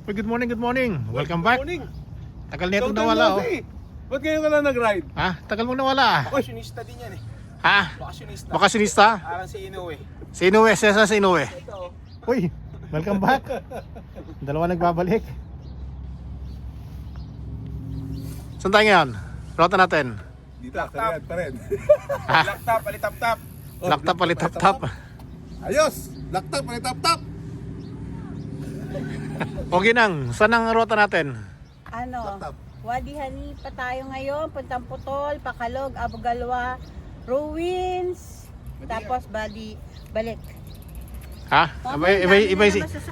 Uy, good morning, good morning. Welcome back. Good morning. Tagal nito Long time nawala, no oh. see. Ba't ngayon ka lang nag-ride? Ha? Tagal mo nawala. Bakasyonista din yan eh. Ha? Bakasyonista. Bakasyonista? Parang si Inoue. Si Inoue, sesa si Inoue. Ito. Uy, welcome back. Dalawa nagbabalik. Saan tayo ngayon? Rota natin. Dito, kariyan pa rin. Ha? Laptop, alitap-tap. Laptop, palitap-tap. Ayos! Laptop, alitap-tap. Okay nang, saan ang rota natin? Ano? Laptop. Wadi Hani pa tayo ngayon, Puntang Putol, Pakalog, Abugalwa, Ruins, tapos balik. Ha?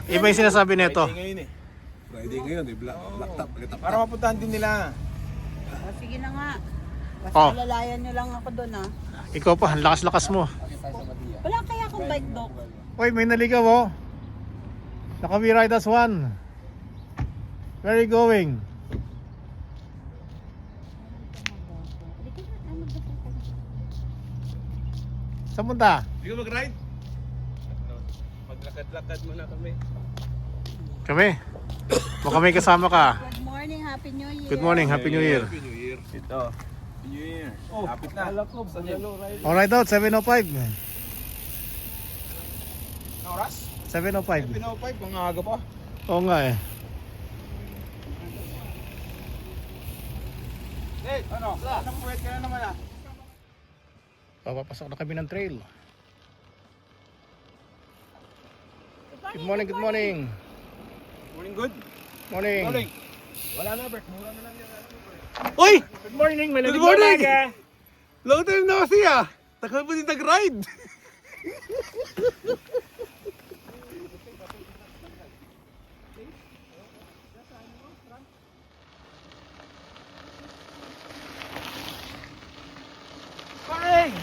Iba yung sinasabi nito. Friday ngayon eh. Friday ngayon eh. Laptop, alitap-tap. Para mapuntahan din nila. O, sige na nga. Basta Oh. alalayan nyo lang ako doon ha. Ikaw pa, ang lakas-lakas mo. Wala kaya akong bike doc. Uy, may naligaw, oh. Naka-we ride as one. Where are you going? Saan punta? Hindi ka mag-ride? Maglakad-lakad muna kami. Kami. Baka may kasama ka. Good morning, Happy New Year. Good morning, Happy New Year. Happy New Year. Ito. Happy New Year. Oh, lapit na. Alright out, 7:05. Ano oras? 7:05. 7:05, mga aga pa. Oo nga eh. Hey, ano? Anong puwet ka na naman ah? Papapasok na kami ng trail. Good morning, good morning. Morning good? Morning. Morning. Wala na, Bert. Mura na lang yan. Uy! Good morning, Good morning! Long time no see ah! Tagal mo din nag-ride! Morning!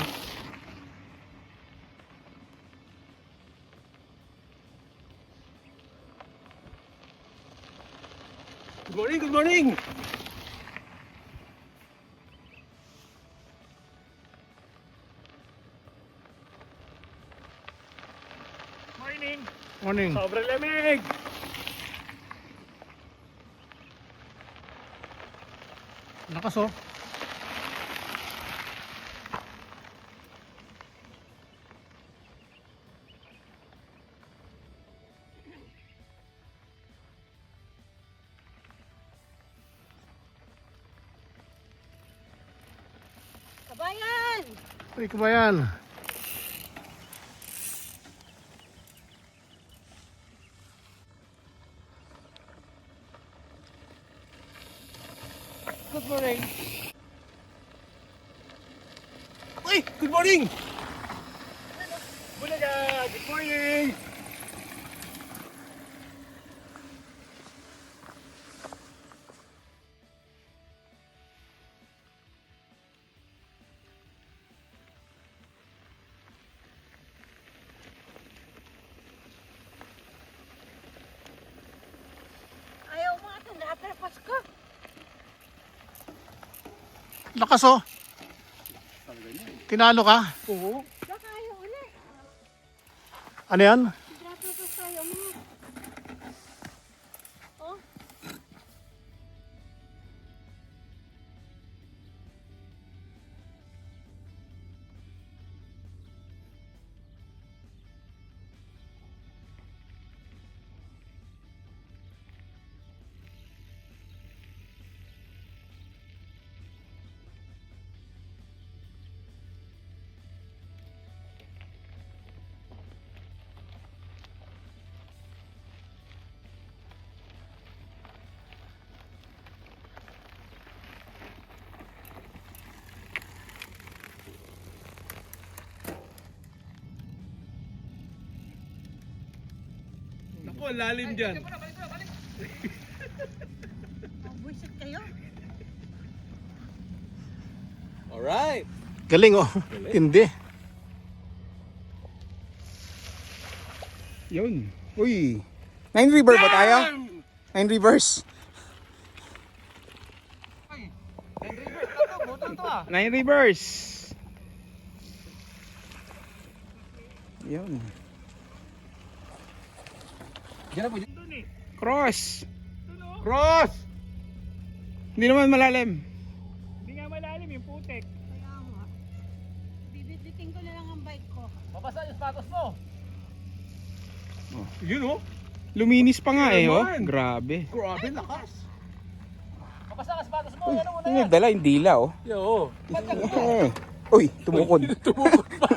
Good morning, good morning! Morning! Morning. Sobrang lamig! Lakas oh. Kabayan! Uy, kabayan. Good morning! Uy! Good morning! Bulaga! Good morning! Ayaw mo ito, nakatrapas ko. Lakas oh. Tinalo ka? Oo. Baka ayaw ulit. Ano yan? Nakatrapas tayo mo. Oh, Naku, ang lalim dyan. buwisit kayo. Alright! Galing oh. Hindi. Yun. Uy. 9 River ba tayo? 9 Rivers. 9 Rivers. Yun. Diyan na po. Cross. Cross! Hindi naman malalim. Hindi nga malalim yung putek. Kaya nga. Bibitbitin ko na lang ang bike ko. Mabasa yung sapatos mo. Yun oh. Luminis pa nga eh, oh. Naman. Grabe. Grabe, lakas. Mabasa ang sapatos mo. Ano mo na Yung yan? nagdala, yung dila, oh. Yo. Uy, tumukod. Tumukod pa.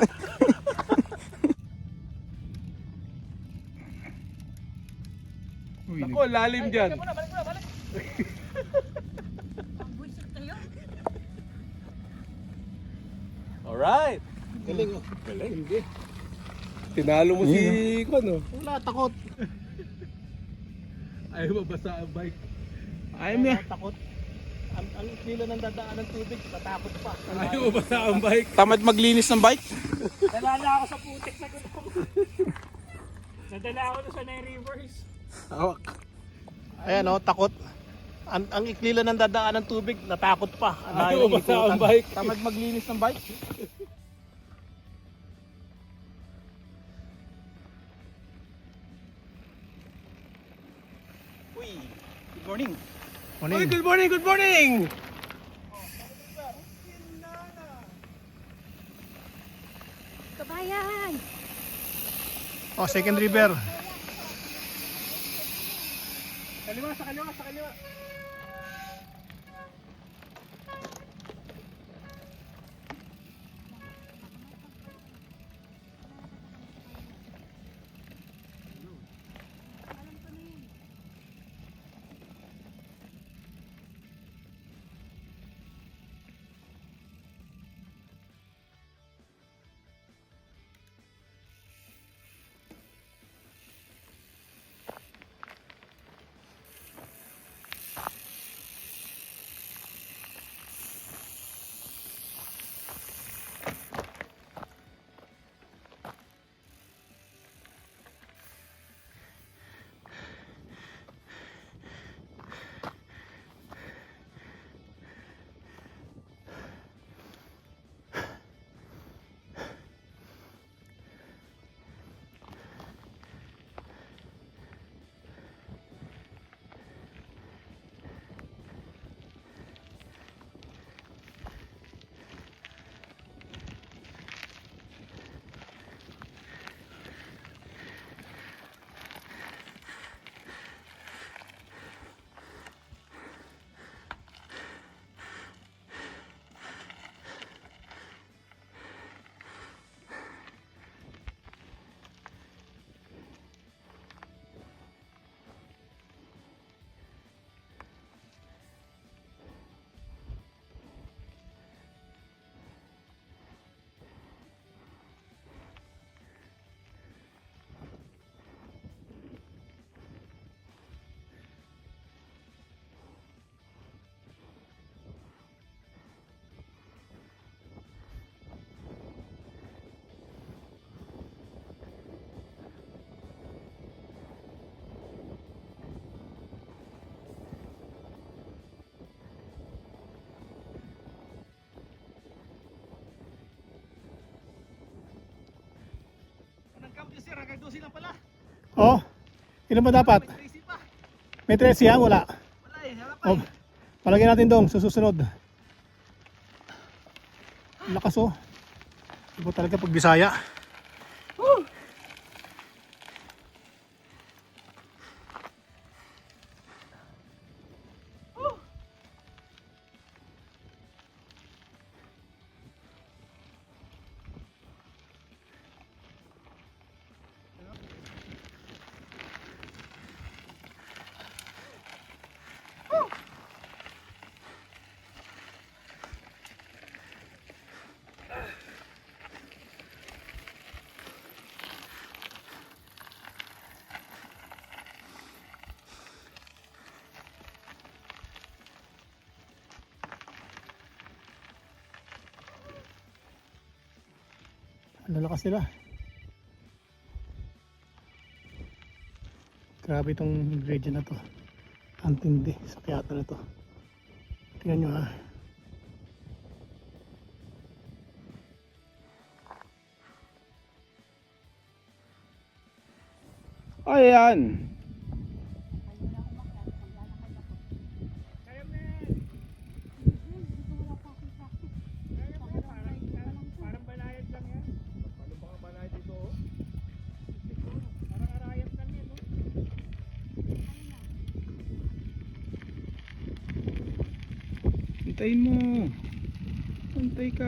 Uy, Ako, lalim dyan. Balik mo na, balik mo na, balik. Ang buisit kayo. Alright. Galing oh. Galing. Hindi. Tinalo mo si Kon oh. Wala, takot. Ayaw mabasa ang bike. Ayaw niya. Takot. Ang kilo ng dadaan ng tubig, tatakot pa. Ayaw mabasa ang bike. Tamad maglinis ng bike. Dala na ako sa putek sa gulong. Nadala ako na sa Nine Rivers. Hawak. Ayan oh, takot. Ang iklila ng dadaan ng tubig, natakot pa. Ayaw mabasa ang bike. Tamad maglinis ng bike. Uy, good morning. Oy, Morning. good morning, good morning. Kabayan! Oh, second river. Kaliwa, sa kaliwa, sa kaliwa. Oh, ilan ba dapat? May 13 yan? Wala. Oh, palagyan natin dong sa susunod. Lakas oh. Iba talaga pag Bisaya. Ang lalakas nila. Grabe itong gradient na to. Ang tindi sa kayata na to. Tingnan nyo ha. Ayan. Antayin mo. Antay ka.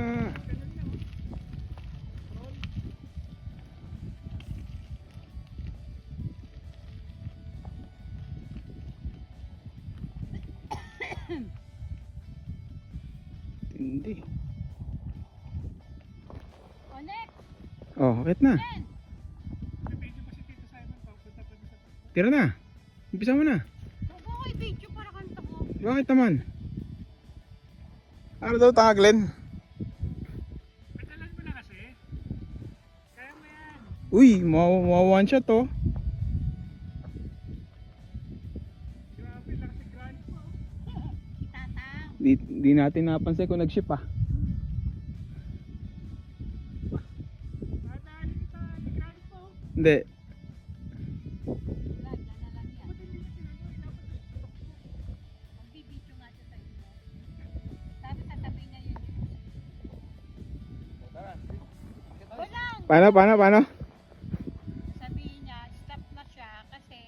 Hindi. O, next. Oh, wait na. Tira na. Umpisa mo na. Huwag ko i-video para kanta ko. Bakit naman? Ano daw tanga, Glenn? Patalan mo na kasi. Kaya mo yan. Uy, one shot to. Grabe lang si Grant mo. Itatang. Di natin napansin kung nag-ship ah. Tatali kita ni Grant mo. Hindi. Wala, dyan na lang yan. Magbibidyo nga siya sa inyo. Sasabihin niya yun. Paano? Sabihin niya, stop na siya kasi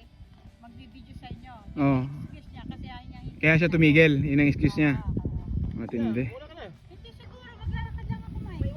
magbibidyo sa inyo. Oo. Excuse niya kasi ayaw niya. Kaya siya tumigil. Yun ang excuse niya. Matindi. Hindi siguro, maglalakad lang ako, Mike.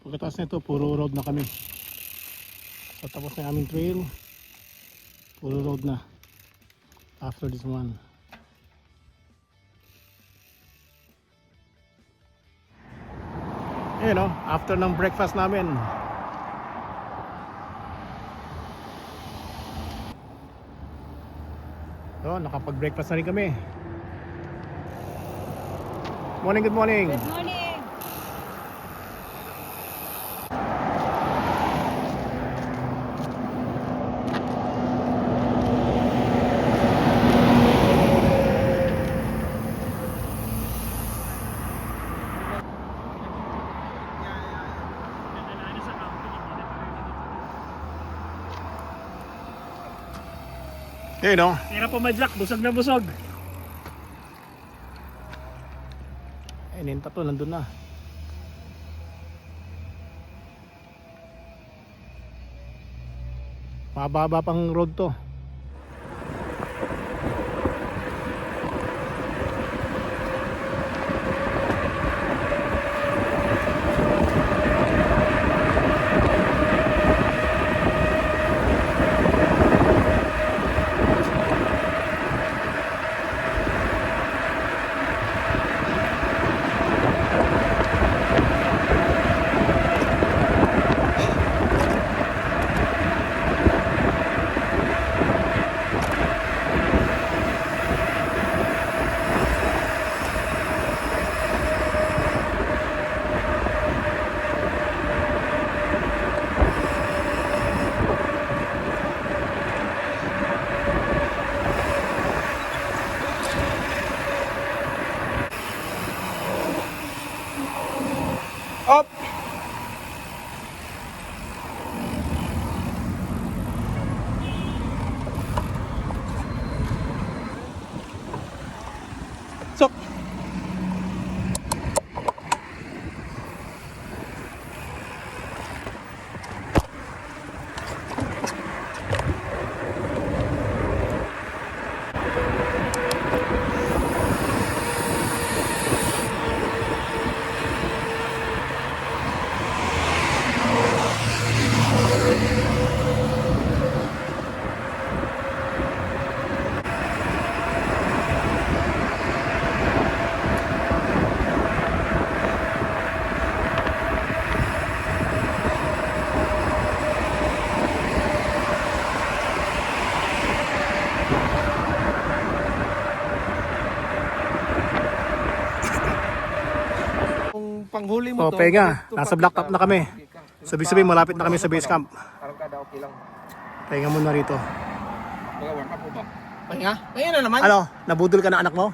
Pagkatapos nito, puro road na kami. So tapos na yung aming trail. Puro road na. After this one. Ayun o, after ng breakfast namin. So, nakapag-breakfast na rin kami. Good morning. Good morning. Nadala na sa camping. Hindi na tuloy na dito. Ayun o. Tira pumadlak. Busog na busog. Ayun yung tato, nandun na. Mababa pang road to. Sok. Kung panghuli mo O, pahinga. Nasa blacktop na kami. Sabi-sabi, malapit na kami sa base camp. Parang kada okay lang. Pahinga muna rito. Mga warm up mo ba? Pahinga? Pahinga na naman. Ano? Nabudol ka na anak mo?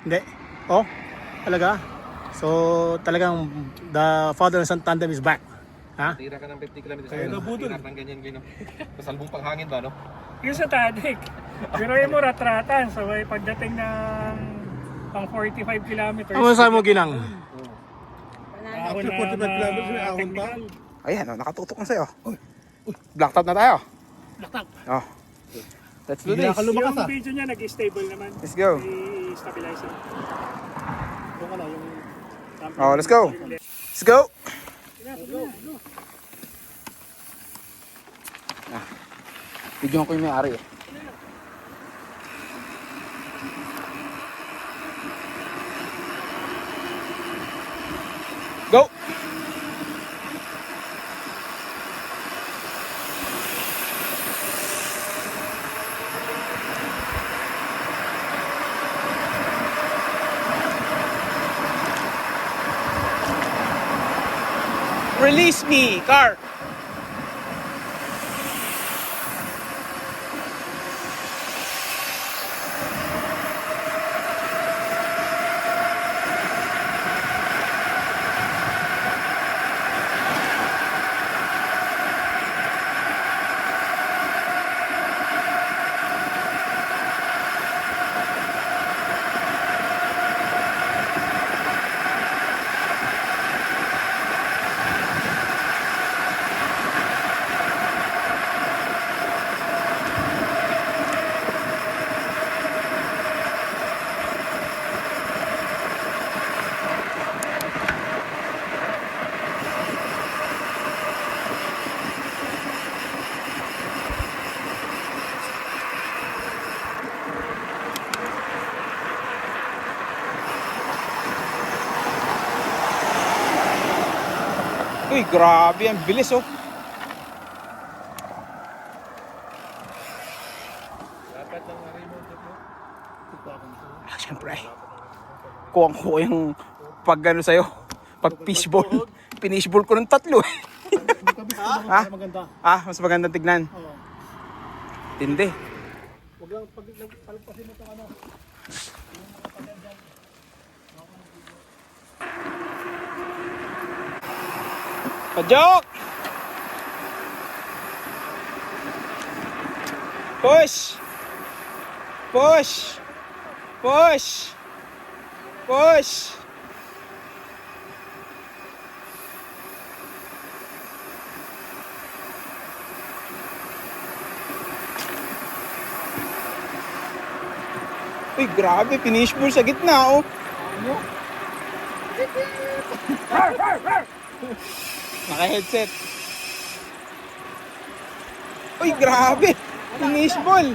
Hindi? Oh? Talaga? So, talagang the father and son tandem is back. Ha? Tira ka ng 50 kilometers. Ayun, nabudol. Tira ng ganyan, gino. Kasalbong panghangin ba, no? Yung sa Tadik. Pero yung mo ratratan. So pagdating ng pang 45 kilometers. Ano sabi mo, Ginang? Ahon na ahon ba? Ayan, oh, nakatutok na sa'yo. Blacktop na tayo. Blacktop. Oh. Let's do this. Yung video niya nag-stable naman. Let's go. May stabilizer. Yung ano, yung... Oh, let's go. Let's go. Ah. Bigyan ko yung may-ari eh. Go! Release me, car! Uy, grabe, ang bilis oh. Ah, siyempre. Kuwang-kuwa yung pag ano sa'yo, pag fishball. Pinishball ko ng 3 eh. Ha? Maganda. Ah, mas maganda tignan. Oo. Tindi. Huwag lang pag palpasin mo itong ano. Pajok! Push! Push! Push! Push! Uy, grabe, finish ball sa gitna, oh. Naka-headset. Uy, grabe, finish ball.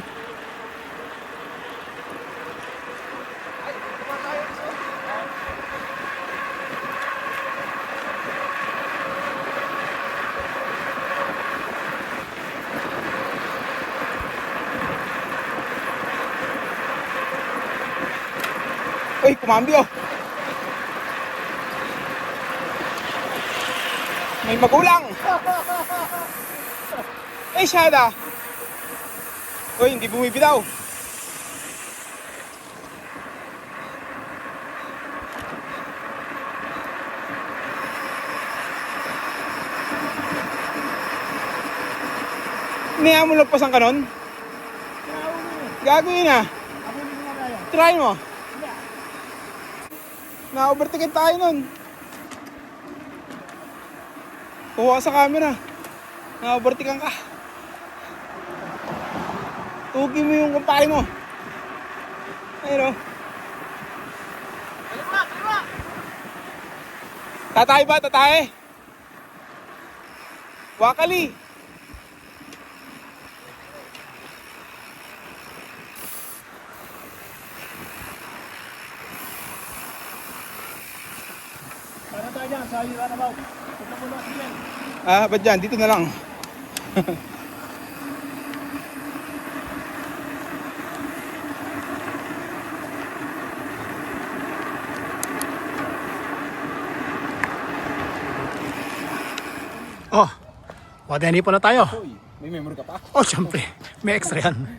Uy, kumambyo. May magulang. Eh, Shada. Uy, hindi bumibitaw. Niya mo lagpasan ka nun? Gagawin na. Try mo. Na-overtaken tayo nun. Kuha sa camera. Na-overtaken ka. Tugi mo yung kumpare mo. Ayun o. Tatay ba? Tatay? Wakali. Para tayo dyan sa runabout. Punta mo na siya. Ba't dyan? Dito na lang. Oh, hindi pa na tayo. May memory ka pa? Oh, syempre. May extra yan.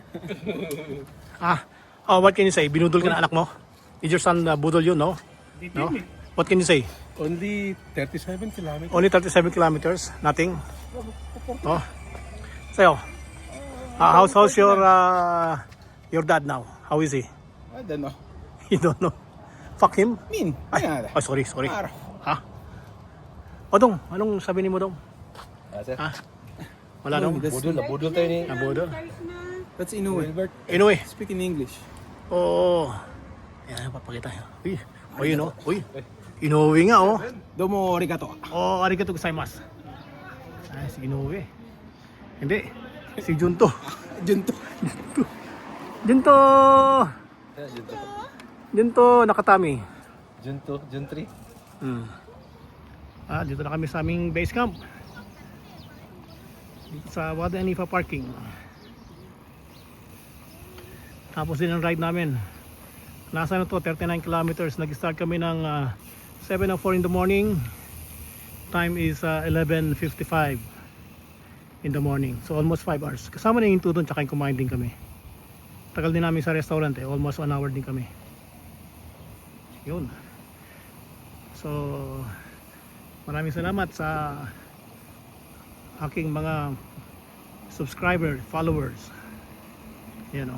What can you say? Binudol ka na anak mo? Is your son budol yun, no? No? What can you say? Only 37 kilometers. Only 37 kilometers? Nothing? Oh. Sa'yo? How's your dad now? How is he? I don't know. You don't know? Fuck him? Min, Ay, ay, sorry. Araw. Ha? O Dong, anong sabi ni mo Dong? Sir. Ha? Wala Dong? Budol tayo ni. Nabudol? That's Inoue. Wilbert. Anyway. Speak in English. Oo. Yan, papakita. Uy, yun o. Uy, Inoue nga oh. Domo arigato. Oh, arigato gozaimasu. Ay, si Inoue. Hindi, si Junto. Junto. Junto Nakatami. Jun 3. Dito na kami sa aming base camp. Dito sa Wada Anifa parking. Tapos din ang ride namin. Nasa na to, 39 kilometers. Nag-start kami ng 7:04 in the morning. Time is 11:55 in the morning. So almost 5 hours. Kasama na yung tutun tsaka yung kumain din kami. Tagal din namin sa restaurant eh. Almost 1 hour din kami. Yun. So maraming salamat sa aking mga subscribers, followers. Yan o.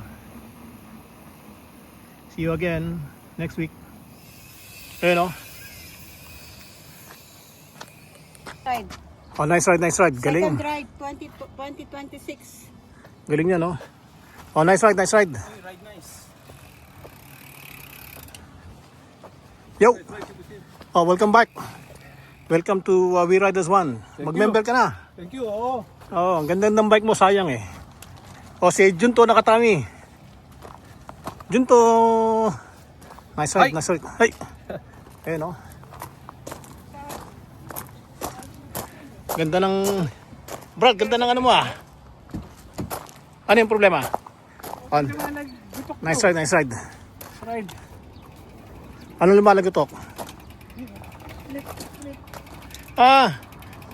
See you again next week. Ayun o. Ride. Oh, nice ride. Galing. Second ride, 2026. Galing niya, no? Oh, nice ride. Ride nice. Yo! Oh, welcome back. Welcome to We Ride as One. Mag-member ka na. Thank you. Oo. Oh, ang ganda ng bike mo, sayang eh. Oh, si Junto Nakatami. Junto! Nice ride. Hey! Ayun, oh. Ganda ng... Brad, ganda ng ano mo ah. Ano yung problema? On. Nice ride. Ride. Ano lumalagotok?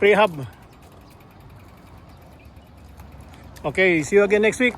Prehab. Okay, see you again next week.